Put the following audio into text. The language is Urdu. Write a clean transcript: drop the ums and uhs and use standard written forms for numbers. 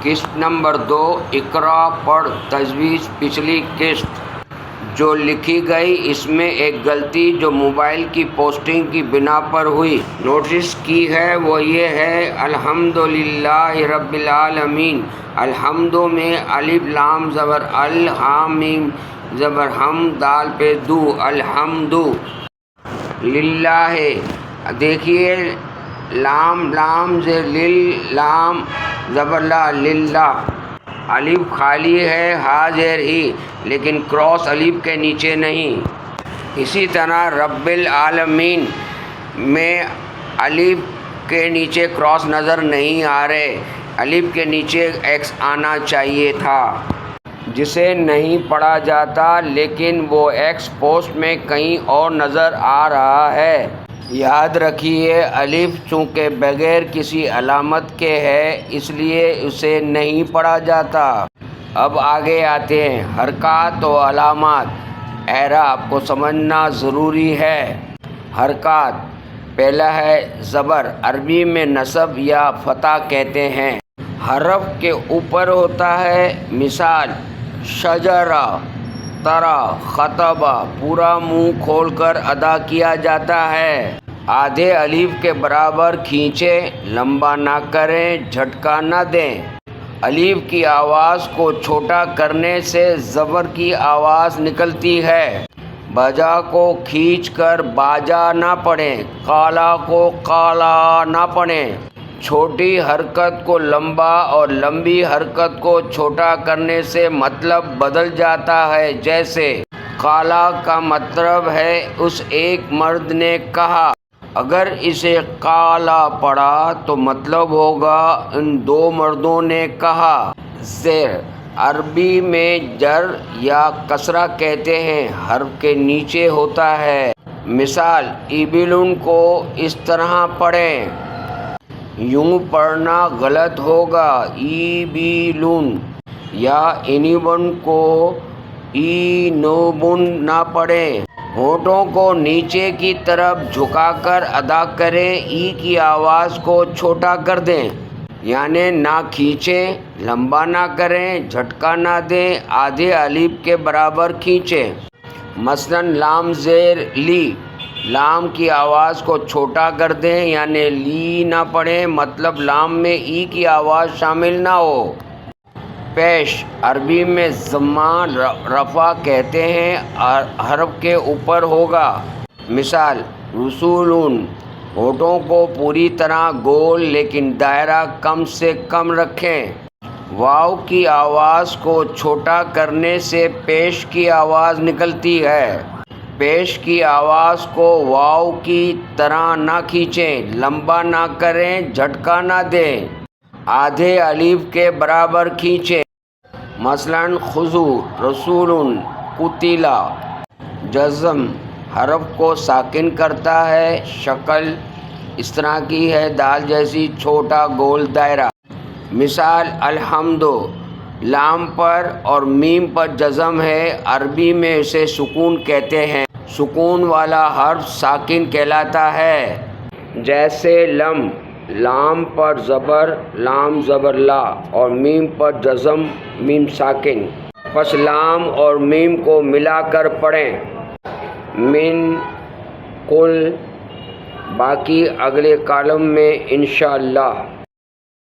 قسط نمبر 2 اقرا پڑھ تجویز پچھلی قسط جو لکھی گئی اس میں ایک غلطی جو موبائل کی پوسٹنگ کی بنا پر ہوئی نوٹس کی ہے وہ یہ ہے الحمدللہ رب العالمین۔ الحمد میں الف لام زبر ال ہام میم زبر ہم دال پہ دو الحمد للہ۔ دیکھیے لام لام سے لام زبر لا للہ، الف خالی ہے ہا زیر ہی لیکن کراس الف کے نیچے نہیں۔ اسی طرح رب العالمین میں الف کے نیچے کراس نظر نہیں آ رہے، الف کے نیچے ایکس آنا چاہیے تھا جسے نہیں پڑھا جاتا لیکن وہ ایکس پوسٹ میں کہیں اور نظر آ رہا ہے۔ یاد رکھیے الف چونکہ بغیر کسی علامت کے ہے اس لیے اسے نہیں پڑھا جاتا۔ اب آگے آتے ہیں حرکات و علامات۔ اعراب کو سمجھنا ضروری ہے۔ حرکات، پہلا ہے زبر، عربی میں نصب یا فتح کہتے ہیں، حرف کے اوپر ہوتا ہے۔ مثال شجرہ، ترا، خطبہ، پورا منہ کھول کر ادا کیا جاتا ہے۔ آدھے الف کے برابر کھینچیں، لمبا نہ کریں، جھٹکا نہ دیں۔ الف کی آواز کو چھوٹا کرنے سے زبر کی آواز نکلتی ہے۔ بجا کو کھینچ کر باجا نہ پڑھیں، کالا کو کالا نہ پڑھیں۔ چھوٹی حرکت کو لمبا اور لمبی حرکت کو چھوٹا کرنے سے مطلب بدل جاتا ہے، جیسے کالا کا مطلب ہے اس ایک مرد نے کہا، اگر اسے کالا پڑھا تو مطلب ہوگا ان دو مردوں نے کہا۔ زیر، عربی میں جر یا کسرہ کہتے ہیں، حرف کے نیچے ہوتا ہے۔ مثال ایبلن کو اس طرح پڑھیں، یوں پڑھنا غلط ہوگا ایبیلن، یا انیبن کو اینوبن نہ پڑھیں۔ ہونٹوں کو نیچے کی طرف جھکا کر ادا کریں، ای کی آواز کو چھوٹا کر دیں، یعنی نہ کھینچیں، لمبا نہ کریں، جھٹکا نہ دیں، آدھے الف کے برابر کھینچیں۔ مثلا لام زیر لی، لام کی آواز کو چھوٹا کر دیں یعنی لی نہ پڑھیں، مطلب لام میں ای کی آواز شامل نہ ہو۔ پیش، عربی میں ضمہ رفع کہتے ہیں، حرف کے اوپر ہوگا۔ مثال رسولن، ہونٹوں کو پوری طرح گول لیکن دائرہ کم سے کم رکھیں۔ واو کی آواز کو چھوٹا کرنے سے پیش کی آواز نکلتی ہے۔ پیش کی آواز کو واو کی طرح نہ کھینچیں، لمبا نہ کریں، جھٹکا نہ دیں، آدھے الف کے برابر کھینچیں۔ مثلا خذوا رسول قتل، جزم حرف کو ساکن کرتا ہے، شکل اس طرح کی ہے دال جیسی، چھوٹا گول دائرہ۔ مثال الحمد، لام پر اور میم پر جزم ہے، عربی میں اسے سکون کہتے ہیں، سکون والا حرف ساکن کہلاتا ہے۔ جیسے لم، لام پر زبر لام زبر لا اور میم پر جزم میم ساکن، پس لام اور میم کو ملا کر پڑھیں۔ من، قل، باقی اگلے کالم میں انشاءاللہ۔